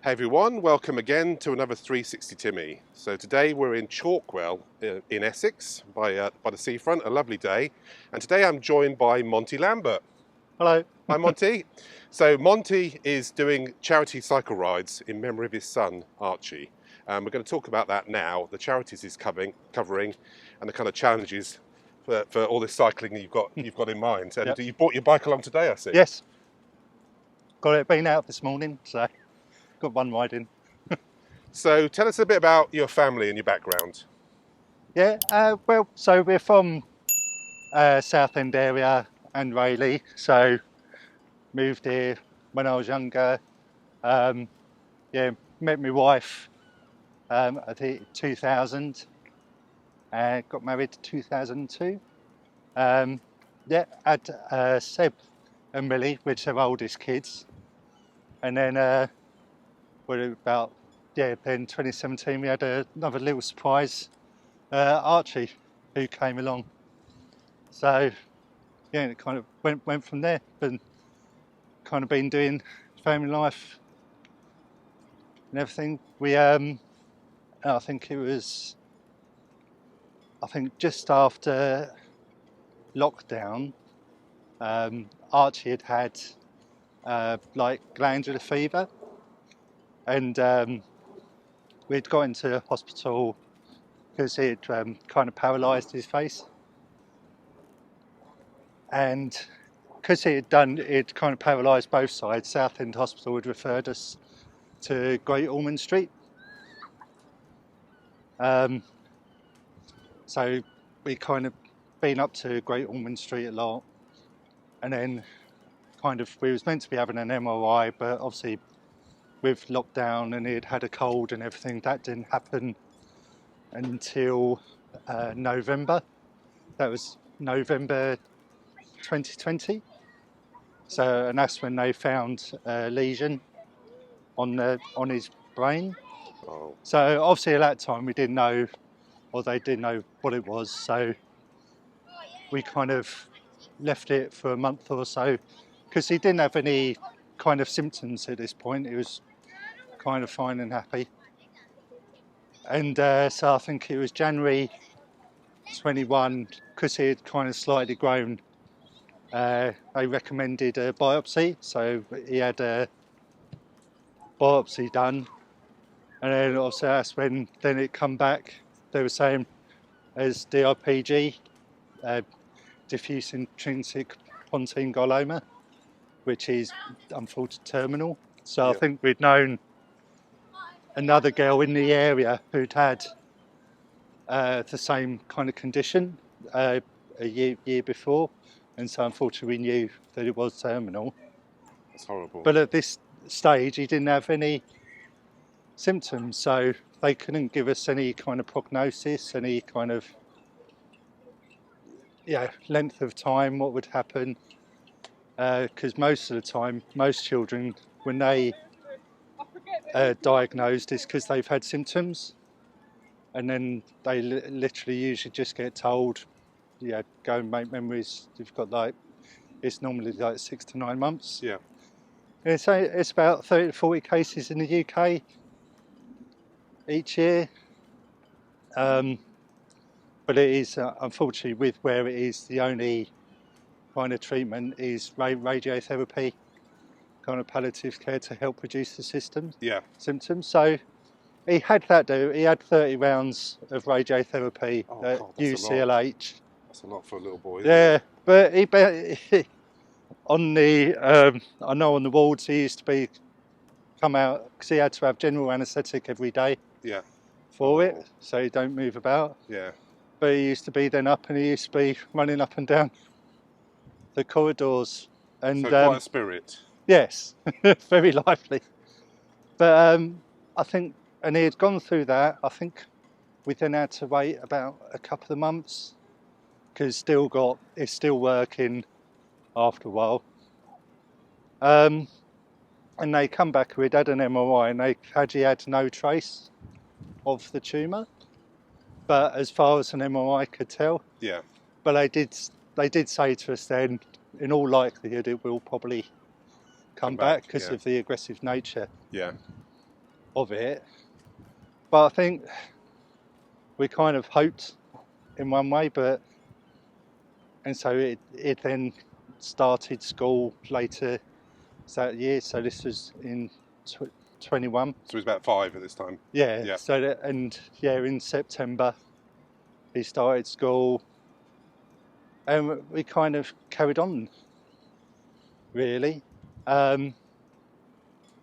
Hey everyone, welcome again to another 360 Timmy. So today we're in Chalkwell in Essex by the seafront, a lovely day. And today I'm joined by Monty Lambert. Hello. Hi Monty. So Monty is doing charity cycle rides in memory of his son, Archie. We're going to talk about that now, the charities he's covering and the kind of challenges for all this cycling you've got in mind. And Yep. You brought your bike along today, I see. Yes. Got it, been out this morning, so got one ride in. So tell us a bit about your family and your background. Yeah, well, so we're from Southend area and Rayleigh, so moved here when I was younger. Met my wife I think 2000 and got married 2002. Had Seb and Millie, which are our oldest kids, and then then 2017 we had another little surprise, Archie, who came along. So yeah, it kind of went from there. Been doing family life and everything. We I think just after lockdown, Archie had glandular fever, and we'd got into hospital because he'd kind of paralysed his face, and because he'd kind of paralysed both sides, Southend Hospital had referred us to Great Ormond Street. So we kind of been up to Great Ormond Street a lot, and then we was meant to be having an MRI, but obviously with lockdown and he'd had a cold and everything, that didn't happen until November. That was November 2020. So, and that's when they found a lesion on his brain. Oh. So obviously at that time we didn't know, or they didn't know what it was. So we kind of left it for a month or so because he didn't have any kind of symptoms at this point. He was kind of fine and happy. And so I think it was January 21, because he had kind of slightly grown, they recommended a biopsy. So he had a biopsy done, and then obviously that's when then it come back. They were saying as DIPG, diffuse intrinsic pontine glioma, which is unfortunately terminal. So I think we'd known another girl in the area who'd had the same kind of condition a year before, and so unfortunately we knew that it was terminal. That's horrible. But at this stage he didn't have any symptoms, so they couldn't give us any kind of prognosis, any kind of length of time what would happen, because most of the time most children, when they diagnosed, is because they've had symptoms, and then they literally usually just get told, go and make memories. You've got it's normally 6 to 9 months. Yeah. And so it's about 30 to 40 cases in the UK each year. But it is, unfortunately, with where it is, the only kind of treatment is radiotherapy, kind of palliative care to help reduce the symptoms. So he had that he had 30 rounds of radiotherapy at UCLH. That's a lot for a little boy. But he on the I know on the wards he used to come out because he had to have general anaesthetic every day. For it, so he don't move about. But he used to be then up, and he used to be running up and down the corridors. And so quite a spirit. Yes, very lively. But I think, and he had gone through that. I think we then had to wait about a couple of months because it's still working after a while. And they come back. We'd had an MRI, and they actually had no trace of the tumour, but as far as an MRI could tell. But they did say to us then, in all likelihood, it will probably come back because of the aggressive nature. of it. But I think we kind of hoped in one way, and so it then started school later that year. So this was in 21. So he was about 5 at this time. Yeah. Yeah. So in September he started school, and we kind of carried on, really. And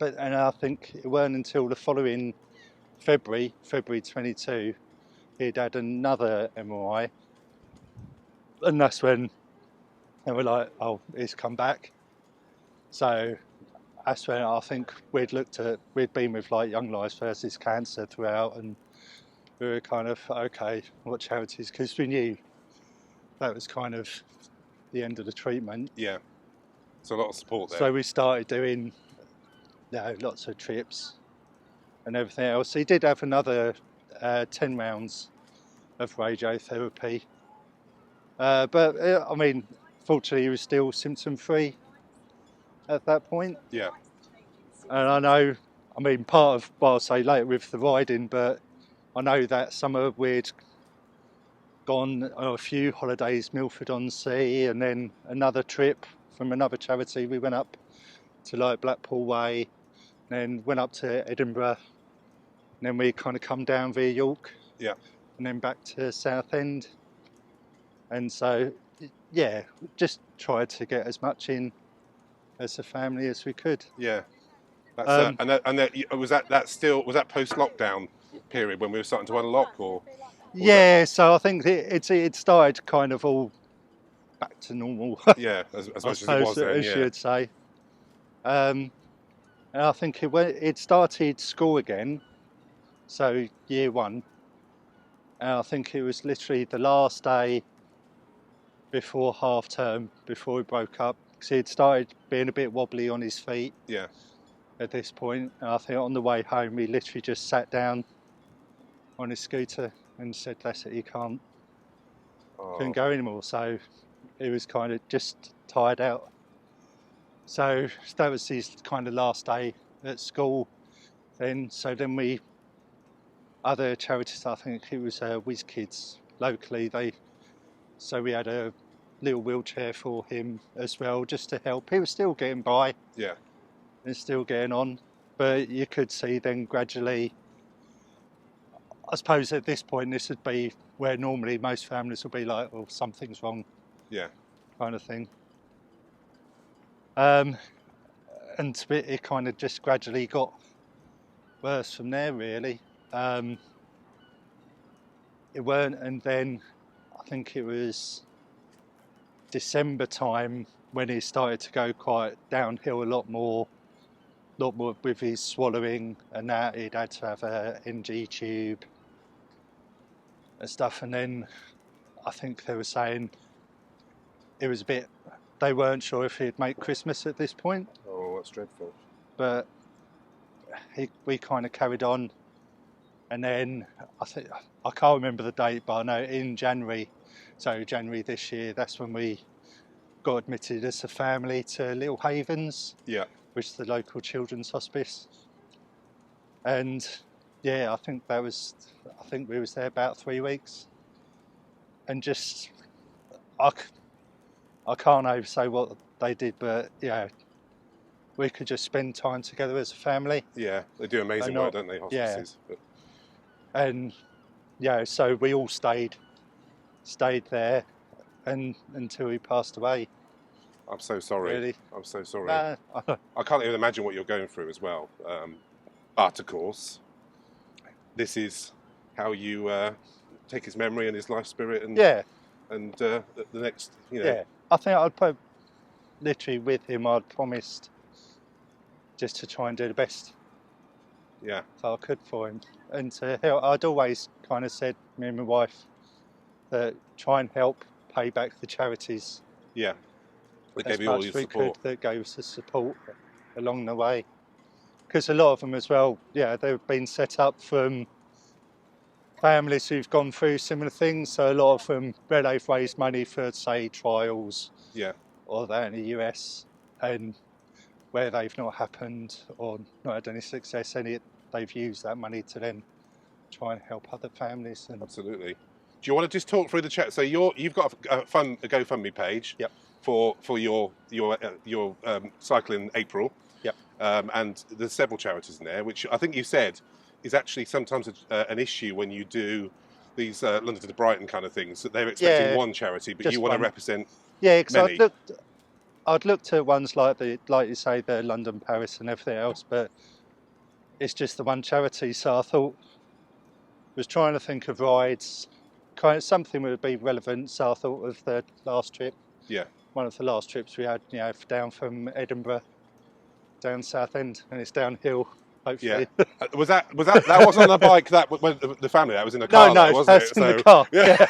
I think it weren't until the following February 22, he'd had another MRI, and that's when they were like, "Oh, it's come back." So that's when I think we'd been with like Young Lives versus Cancer throughout, and we were kind of, okay, what charities? Because we knew that was kind of the end of the treatment. Yeah. So a lot of support there. So we started doing lots of trips and everything else. He did have another 10 rounds of radiotherapy. But I mean, fortunately, he was still symptom free at that point. Yeah. And I know, I mean, part of what I'll say later with the riding, but I know that summer we'd gone on a few holidays, Milford-on-Sea, and then another trip from another charity. We went up to like Blackpool Way, then went up to Edinburgh, and then we kind of come down via York, Yeah. and then back to Southend. And so, yeah, just tried to get as much in as a family as we could. Yeah. That's was that post-lockdown period when we were starting to unlock, or? Yeah, so I think it started kind of all back to normal. Yeah, as much as it I was then, suppose yeah. you'd say. And I think it started school again, so year 1. And I think it was literally the last day before half term, before we broke up, because he'd started being a bit wobbly on his feet. Yeah. At this point, and I think on the way home he literally just sat down on his scooter and said, "That's it, you couldn't go anymore." So he was kind of just tired out. So that was his kind of last day at school. Then other charities, I think it was Whiz Kids locally. So we had a little wheelchair for him as well, just to help. He was still getting by. Yeah. And still getting on, but you could see then gradually, I suppose at this point this would be where normally most families will be like, well, something's wrong, Yeah. kind of thing. And it kind of just gradually got worse from there, really. It weren't, and then I think it was December time when he started to go quite downhill a lot more with his swallowing, and that he'd had to have a NG tube and stuff. And then I think they were saying it was they weren't sure if he'd make Christmas at this point. Oh, that's dreadful. But we kind of carried on, and then I can't remember the date, but I know in January this year, that's when we got admitted as a family to Little Havens. Yeah. Which is the local children's hospice. And yeah, I think we was there about 3 weeks. And just, I can't over say what they did, but yeah, we could just spend time together as a family. Yeah, they do amazing work, don't they, hospices? Yeah. And yeah, so we all stayed there until he passed away. I'm so sorry. Really? I'm so sorry. I can't even imagine what you're going through as well. But of course, this is how you take his memory and his life spirit, and the next, Yeah, I think I'd put literally with him. I'd promised just to try and do the best. Yeah. That I could for him, and to help. I'd always kind of said, me and my wife, that try and help pay back the charities. Yeah. That gave you all your support. That gave us the support along the way. Because a lot of them as well, they've been set up from families who've gone through similar things. So a lot of them, where they've raised money for, say, trials, or that in the US, and where they've not happened or not had any success, they've used that money to then try and help other families. And Absolutely. Do you want to just talk through the chat? So you've got a GoFundMe page. Yep. For your cycle in April. Yep. And there's several charities in there, which I think you said is actually sometimes an issue when you do these London to Brighton kind of things. That they're expecting one charity, but you want to represent. Yeah, because many. I'd looked at ones like you say, the London, Paris, and everything else, but it's just the one charity. So I thought, was trying to think of rides, kind of something would be relevant. So I thought of the last trip. Yeah. One of the last trips we had, down from Edinburgh, down Southend, and it's downhill. Hopefully. Yeah. That was on a bike that when the family, that was in a car. No, wasn't it? In the car. Yeah.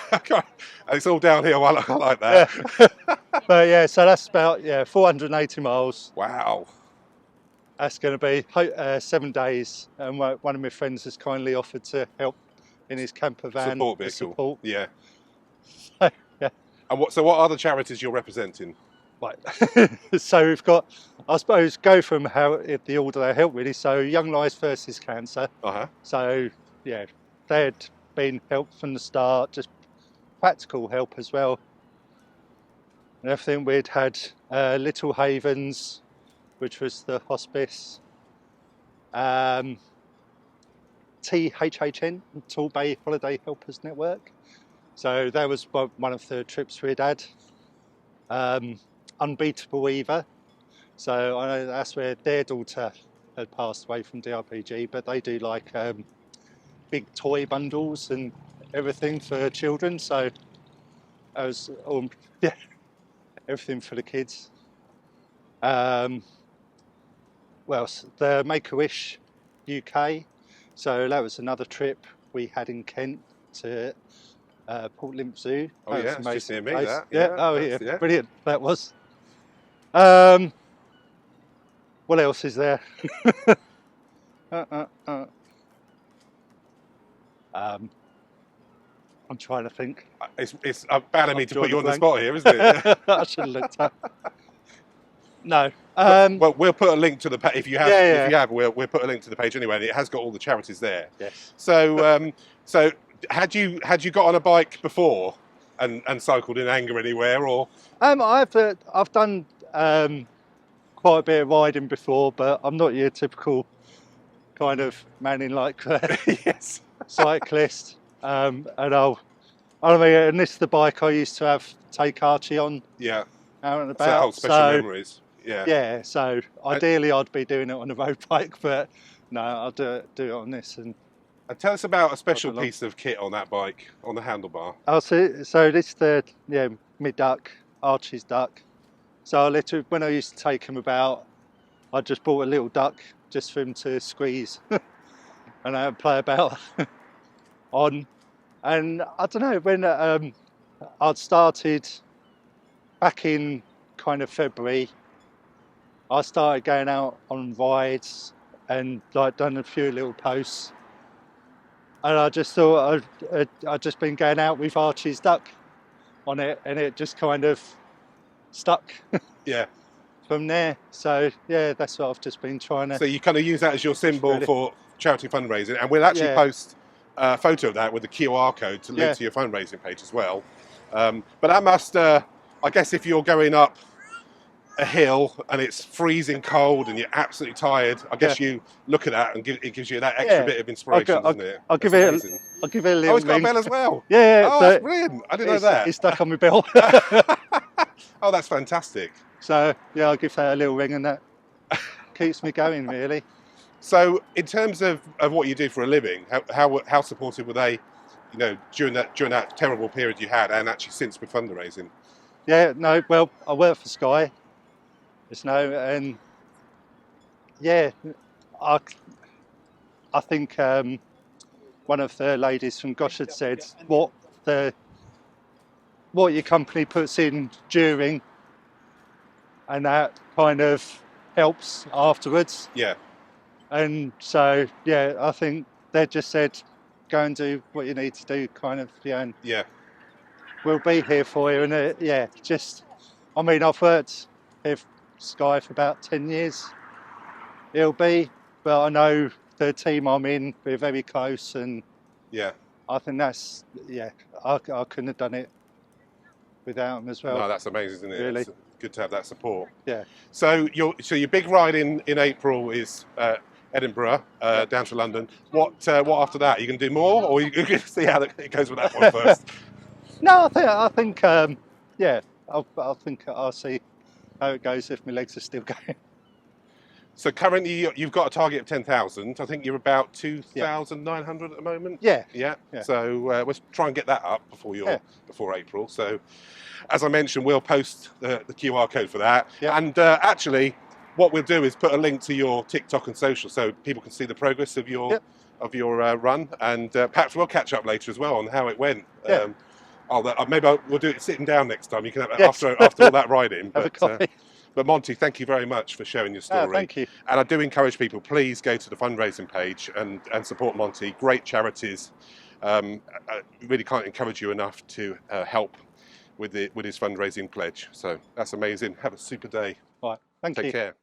It's all downhill. I like that. Yeah. But yeah, so that's about 480 miles. Wow. That's going to be 7 days, and one of my friends has kindly offered to help in his camper van. Support vehicle. Yeah. Yeah. And what other charities you're representing? Right. So we've got, I suppose, go from the order they help really. So Young Lives versus Cancer. So yeah, they'd been helped from the start, just practical help as well. And everything we'd had Little Havens, which was the hospice. THHN, Torbay Holiday Helpers Network. So that was one of the trips we'd had. Unbeatable EVA. So I know that's where their daughter had passed away from DIPG, but they do like big toy bundles and everything for children. So I was everything for the kids. Well, the Make-A-Wish UK. So that was another trip we had in Kent to Port Limp Zoo. Oh yeah, it's just near me. That. Yeah, brilliant. That was. What else is there? I'm trying to think. It's bad of me to put you on the spot here, isn't it? I should have looked up. No. Well, we'll put a link to the page if you have. Yeah. If you have, we'll put a link to the page anyway. And it has got all the charities there. Yes. So, so had you got on a bike before and cycled in anger anywhere, or? I've done quite a bit of riding before, but I'm not your typical kind of man in like yes cyclist. And and this is the bike I used to take Archie on. Yeah. Out and about. So that whole special memories. Yeah. Yeah. So ideally, I'd be doing it on a road bike, but no, I'll do it on this. And tell us about a special piece of kit on that bike, on the handlebar. Oh, so this is the mid-duck, Archie's duck. So when I used to take him about, I just bought a little duck just for him to squeeze and play about on. And I don't know, when I'd started back in kind of February, I started going out on rides and like done a few little posts. And I just thought I'd just been going out with Archie's duck on it, and it just kind of stuck. Yeah. From there. So yeah, that's what I've just been trying to. So you kind of use that as your symbol for charity fundraising, and we'll actually post a photo of that with the QR code to link to your fundraising page as well. But that must, I guess, if you're going up a hill and it's freezing cold and you're absolutely tired, I guess you look at that and it gives you that extra bit of inspiration, doesn't it? I'll give it a little. Oh, it's got a bell as well. Yeah. Oh, that's brilliant. I didn't know that. It's stuck on my bell. Oh, that's fantastic. So yeah, I'll give that a little ring, and that keeps me going really. So in terms of what you do for a living, how supportive were they, during that terrible period you had, and actually since with fundraising? Yeah, no, well, I work for Sky. And yeah, I think one of the ladies from Gosh had said what your company puts in during, and that kind of helps afterwards. Yeah. And so yeah, I think they just said go and do what you need to do, kind of, and we'll be here for you. And I've worked here Sky for about 10 years. It'll be, but I know the team I'm in, we're very close, and Yeah. I think that's, yeah, I couldn't have done it without them as well. No, that's amazing, isn't it? Really. It's good to have that support. Yeah. So your big ride in April is Edinburgh, down to London. What after that? Are you going to do more, or are you going to see how it goes with that one first? No, I think, yeah, I think I'll see how it goes if my legs are still going. So currently you've got a target of 10,000. I think you're about 2,900 at the moment. Yeah. Yeah. Yeah. So we'll try and get that up before April. So as I mentioned, we'll post the QR code for that. Yeah. And actually, what we'll do is put a link to your TikTok and social, so people can see the progress of your run. And perhaps we'll catch up later as well on how it went. Yeah. We'll do it sitting down next time. You can have after all that riding. Have a coffee. But Monty, thank you very much for sharing your story. Thank you. And I do encourage people, please go to the fundraising page and support Monty. Great charities. I really can't encourage you enough to help with his fundraising pledge. So that's amazing. Have a super day. Right. Thank you. Take care.